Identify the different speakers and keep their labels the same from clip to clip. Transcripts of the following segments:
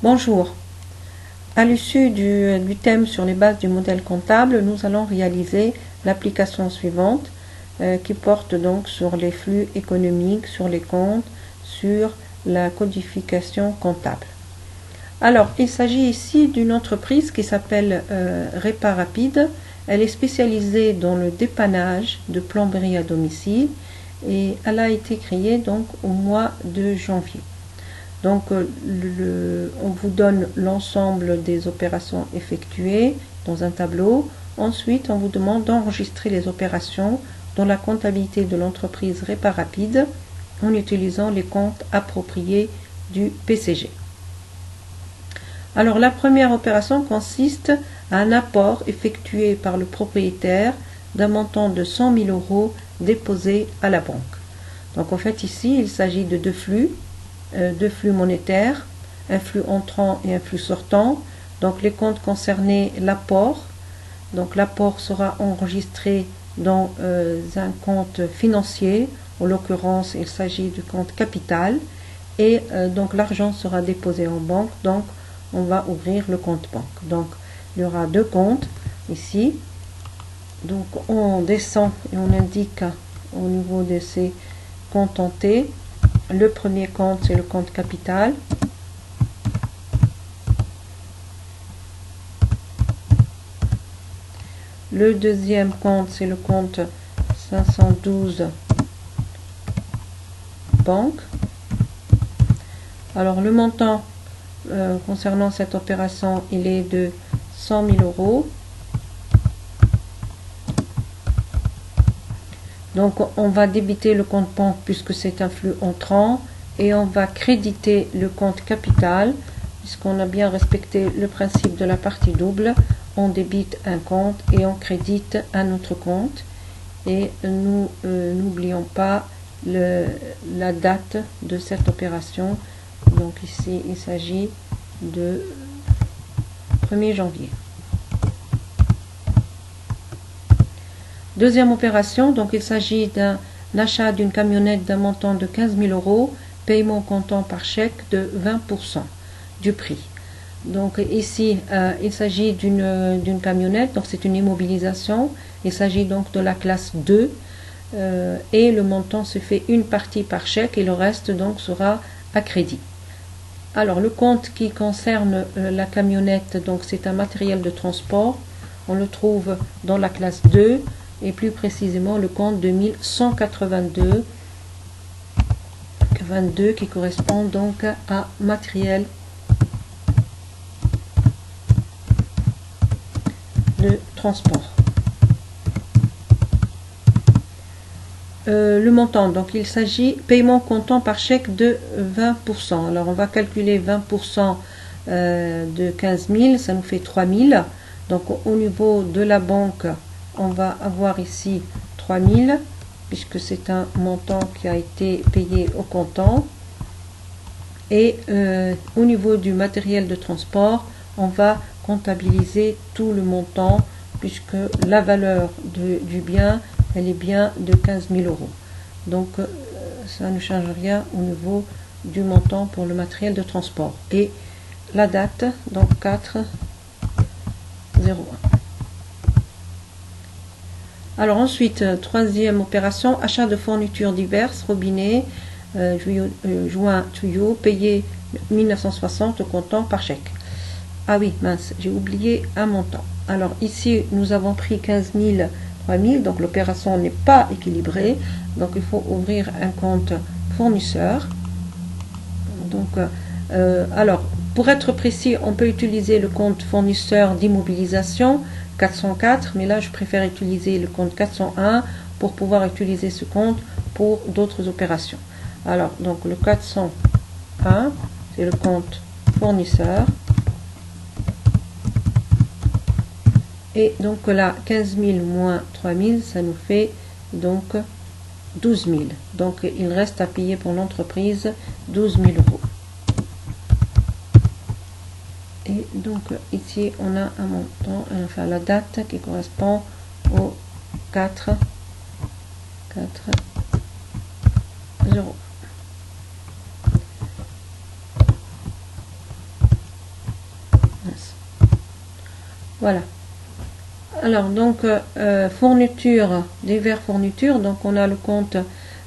Speaker 1: Bonjour. À l'issue du thème sur les bases du modèle comptable, nous allons réaliser l'application suivante qui porte donc sur les flux économiques, sur les comptes, sur la codification comptable. Alors, il s'agit ici d'une entreprise qui s'appelle Réparapide. Elle est spécialisée dans le dépannage de plomberie à domicile et elle a été créée donc au mois de janvier. Donc, on vous donne l'ensemble des opérations effectuées dans un tableau. Ensuite, on vous demande d'enregistrer les opérations dans la comptabilité de l'entreprise Réparapide en utilisant les comptes appropriés du PCG. Alors, la première opération consiste à un apport effectué par le propriétaire d'un montant de 100 000 € déposé à la banque. Donc, en fait, ici, il s'agit de deux flux monétaires, un flux entrant et un flux sortant. Donc, les comptes concernés, l'apport. Donc, l'apport sera enregistré dans un compte financier. En l'occurrence, il s'agit du compte capital. Et donc, l'argent sera déposé en banque. Donc, on va ouvrir le compte banque. Donc, il y aura deux comptes ici. Donc, on descend et on indique au niveau de ces comptes en T. Le premier compte, c'est le compte capital. Le deuxième compte, c'est le compte 512 banque. Alors, le montant concernant cette opération, il est de 100 000 €. Donc, on va débiter le compte banque puisque c'est un flux entrant et on va créditer le compte capital puisqu'on a bien respecté le principe de la partie double. On débite un compte et on crédite un autre compte. Et nous n'oublions pas la date de cette opération. Donc ici, il s'agit de 1er janvier. Deuxième opération, donc il s'agit d'un achat d'une camionnette d'un montant de 15 000 €, paiement comptant par chèque de 20% du prix. Donc ici, il s'agit d'une camionnette, donc c'est une immobilisation. Il s'agit donc de la classe 2 et le montant se fait une partie par chèque et le reste donc sera à crédit. Alors le compte qui concerne la camionnette, donc c'est un matériel de transport. On le trouve dans la classe 2 et plus précisément le compte 2182 qui correspond donc à matériel de transport. Le montant, donc il s'agit paiement comptant par chèque de 20%. Alors on va calculer 20% de 15 000, ça nous fait 3 000. Donc au niveau de la banque, on va avoir ici 3 000 puisque c'est un montant qui a été payé au comptant. Et au niveau du matériel de transport, on va comptabiliser tout le montant puisque la valeur du bien, elle est bien de 15 000 €. Donc ça ne change rien au niveau du montant pour le matériel de transport. Et la date, donc 4/01. Alors ensuite, troisième opération, achat de fournitures diverses, robinet, joint, tuyau, payé 1960 au comptant par chèque. Ah oui, mince, j'ai oublié un montant. Alors ici, nous avons pris 15 000, 3 000, donc l'opération n'est pas équilibrée. Donc il faut ouvrir un compte fournisseur. Donc, alors, pour être précis, on peut utiliser le compte fournisseur d'immobilisation 404, mais là je préfère utiliser le compte 401 pour pouvoir utiliser ce compte pour d'autres opérations. Alors, donc le 401, c'est le compte fournisseur. Et donc là, 15 000 moins 3 000, ça nous fait donc 12 000. Donc il reste à payer pour l'entreprise 12 000 €. Et donc ici, on a un montant, enfin la date qui correspond au 4 €. Voilà. Alors, donc, fourniture, divers fournitures. Donc, on a le compte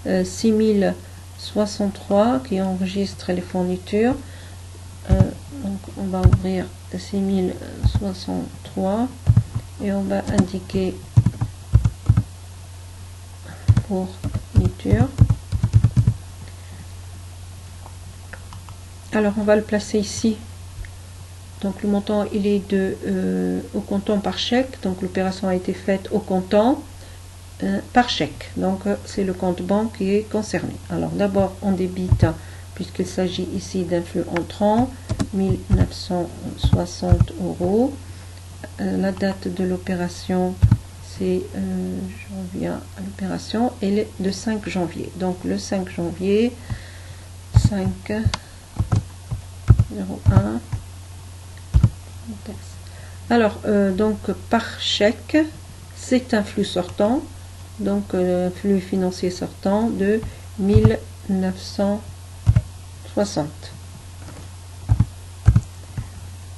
Speaker 1: 6063 qui enregistre les fournitures. Donc, on va ouvrir 6063 et on va indiquer fourniture. Alors, on va le placer ici. Donc le montant il est au comptant par chèque, donc l'opération a été faite au comptant par chèque, donc c'est le compte banque qui est concerné. Alors d'abord on débite, puisqu'il s'agit ici d'un flux entrant, 1960 €. La date de l'opération c'est, je reviens à l'opération, elle est de 5 janvier, donc le 5 janvier 501. Alors, donc par chèque, c'est un flux sortant, donc flux financier sortant de 1960.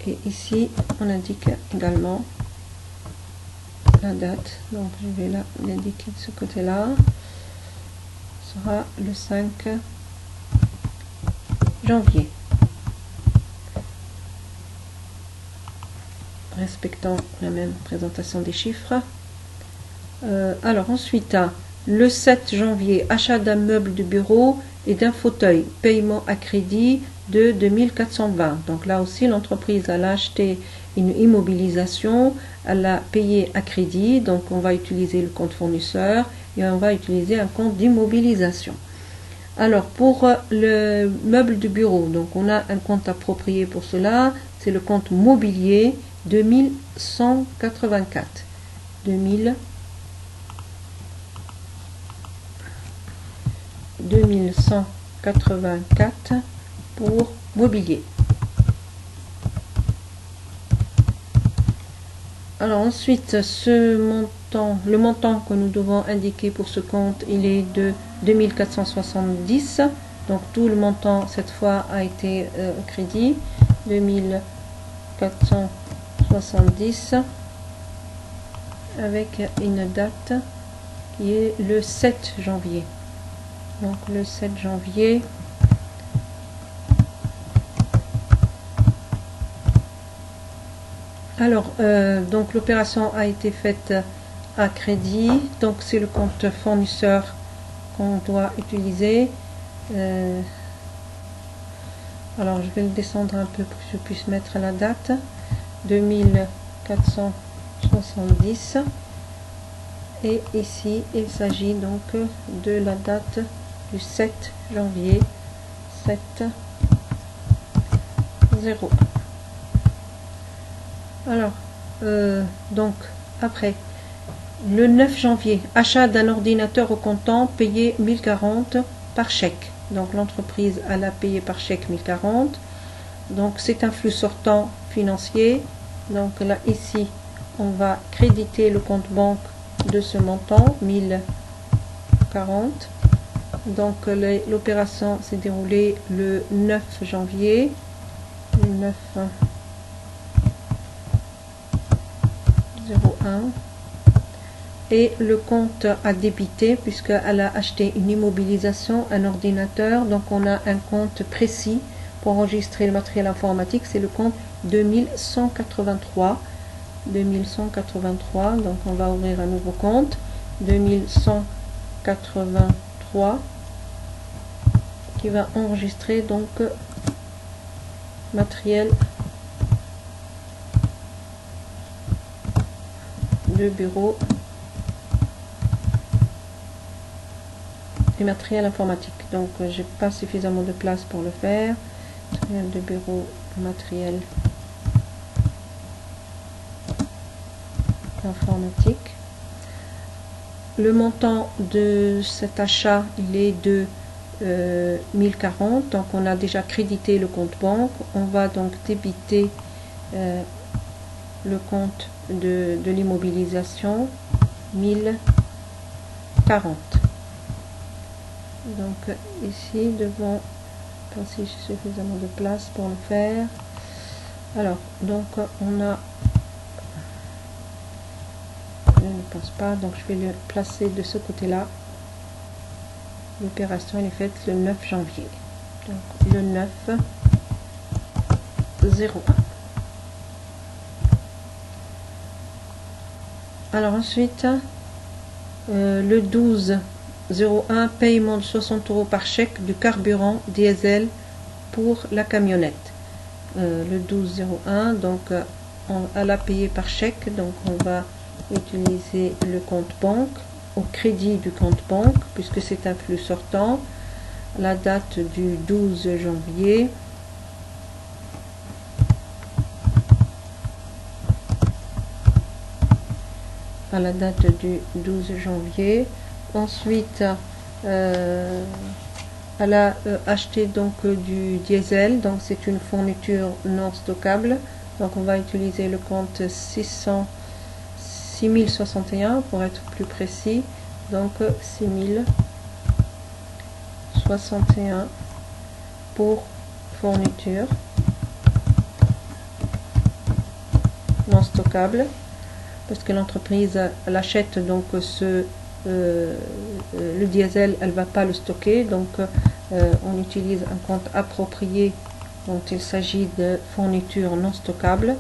Speaker 1: Et ici, on indique également la date, donc je vais l'indiquer de ce côté-là, sera le 5 janvier. Respectant la même présentation des chiffres. Alors ensuite, le 7 janvier, achat d'un meuble de bureau et d'un fauteuil, paiement à crédit de 2420. Donc là aussi, l'entreprise a acheté une immobilisation, elle a payé à crédit, donc on va utiliser le compte fournisseur et on va utiliser un compte d'immobilisation. Alors pour le meuble de bureau, donc on a un compte approprié pour cela, c'est le compte mobilier 2184. 2184 pour mobilier. Alors ensuite, le montant que nous devons indiquer pour ce compte, il est de 2470. Donc tout le montant cette fois a été au crédit. 2470 avec une date qui est le 7 janvier. Donc le 7 janvier. Alors, donc l'opération a été faite à crédit. Donc c'est le compte fournisseur qu'on doit utiliser. Alors je vais le descendre un peu pour que je puisse mettre la date. 2470. Et ici, il s'agit donc de la date du 7 janvier 701. Alors, donc, après, le 9 janvier, achat d'un ordinateur au comptant payé 1040 par chèque. Donc, l'entreprise a payé par chèque 1040. Donc, c'est un flux sortant financier. Donc, là, ici, on va créditer le compte banque de ce montant, 1040. Donc, l'opération s'est déroulée le 9 janvier. Le 9 01 et le compte a débité puisqu'elle a acheté une immobilisation, un ordinateur, donc on a un compte précis pour enregistrer le matériel informatique, c'est le compte 2183. Donc on va ouvrir un nouveau compte 2183 qui va enregistrer donc matériel de bureau et matériel informatique. Donc j'ai pas suffisamment de place pour le faire. Matériel de bureau, matériel informatique. Le montant de cet achat il est de 1040. Donc on a déjà crédité le compte banque. On va donc débiter le compte de l'immobilisation 1040. Donc ici devant, si j'ai suffisamment de place pour le faire, Alors, donc on a, je ne pense pas, donc je vais le placer de ce côté-là. L'opération est faite le 9 janvier. Donc le 9 01. Alors ensuite, le 12 01, paiement de 60 € par chèque du carburant diesel pour la camionnette. Le 12 01, donc elle a payé par chèque, donc on va utiliser le compte banque au crédit du compte banque puisque c'est un flux sortant. La date du 12 janvier. À la date du 12 janvier. Ensuite, elle a acheté donc du diesel, donc c'est une fourniture non stockable. Donc on va utiliser le compte 6061 pour être plus précis. Donc 6061 pour fourniture non stockable, parce que l'entreprise l'achète donc le diesel, elle va pas le stocker, donc on utilise un compte approprié dont il s'agit de fourniture non stockable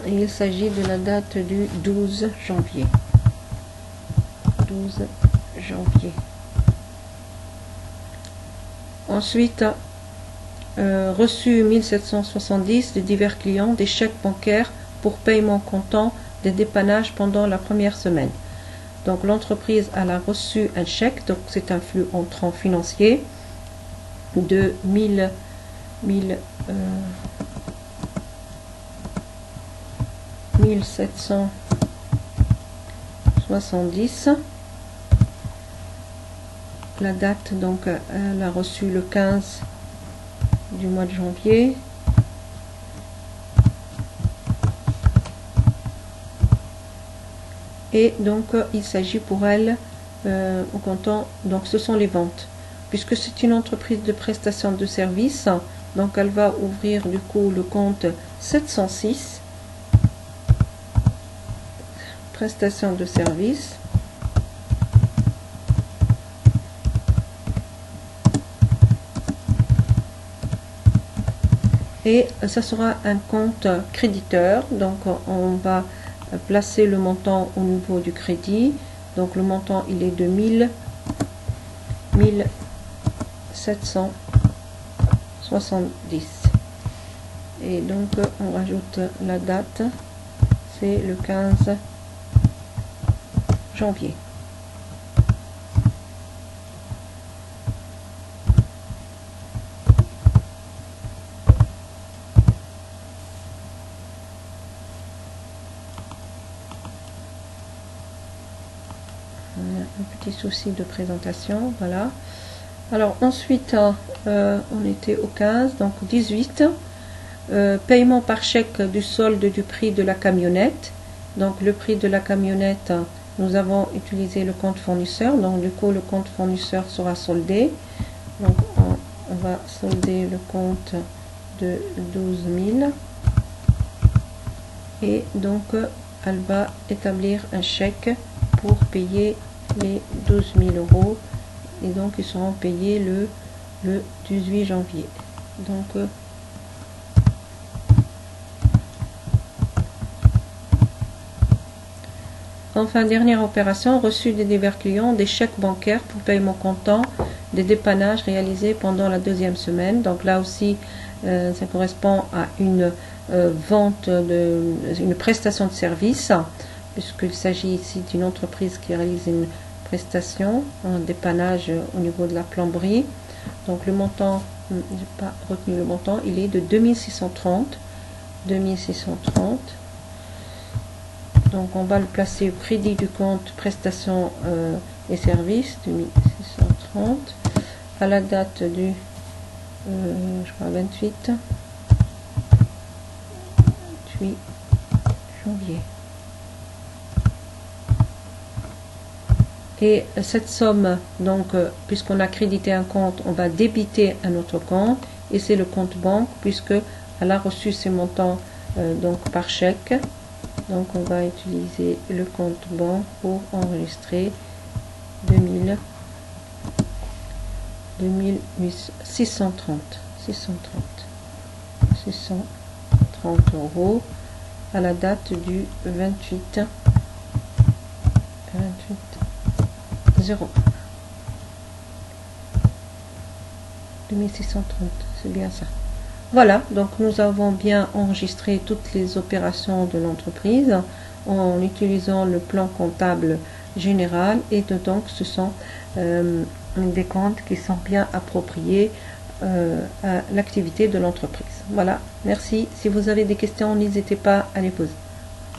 Speaker 1: et il s'agit de la date du 12 janvier. 12 janvier. Ensuite, reçu 1770 de divers clients des chèques bancaires pour paiement comptant des dépannages pendant la première semaine. Donc l'entreprise a reçu un chèque, donc c'est un flux entrant financier de 1770. La date, donc elle a reçu le 15 du mois de janvier. Et donc il s'agit pour elle au comptant, donc ce sont les ventes, puisque c'est une entreprise de prestation de services, donc elle va ouvrir du coup le compte 706 prestation de services. Et ça sera un compte créditeur, donc on va placer le montant au niveau du crédit. Donc le montant il est de 1770 et donc on rajoute la date, c'est le 15 janvier. Un petit souci de présentation, voilà. Alors ensuite on était au 15, donc 18, paiement par chèque du solde du prix de la camionnette. Donc le prix de la camionnette, nous avons utilisé le compte fournisseur, donc du coup le compte fournisseur sera soldé. Donc on va solder le compte de 12 000 et donc elle va établir un chèque pour payer les 12 000 € et donc ils seront payés le 18 janvier. Donc enfin, dernière opération, reçu des divers clients des chèques bancaires pour paiement comptant des dépannages réalisés pendant la deuxième semaine. Donc là aussi ça correspond à une vente une prestation de service, puisqu'il s'agit ici d'une entreprise qui réalise une prestation, un dépannage au niveau de la plomberie. Donc le montant, je n'ai pas retenu le montant, il est de 2630. Donc on va le placer au crédit du compte prestations et services, 2630, à la date du je crois 28 janvier. Et cette somme, donc puisqu'on a crédité un compte, on va débiter un autre compte, et c'est le compte banque, puisque Elle a reçu ces montants donc par chèque. Donc on va utiliser le compte banque pour enregistrer 630 euros à la date du 28 0 2630, c'est bien ça. Voilà, donc nous avons bien enregistré toutes les opérations de l'entreprise en utilisant le plan comptable général, et donc ce sont des comptes qui sont bien appropriés à l'activité de l'entreprise. Voilà, merci. Si vous avez des questions, n'hésitez pas à les poser.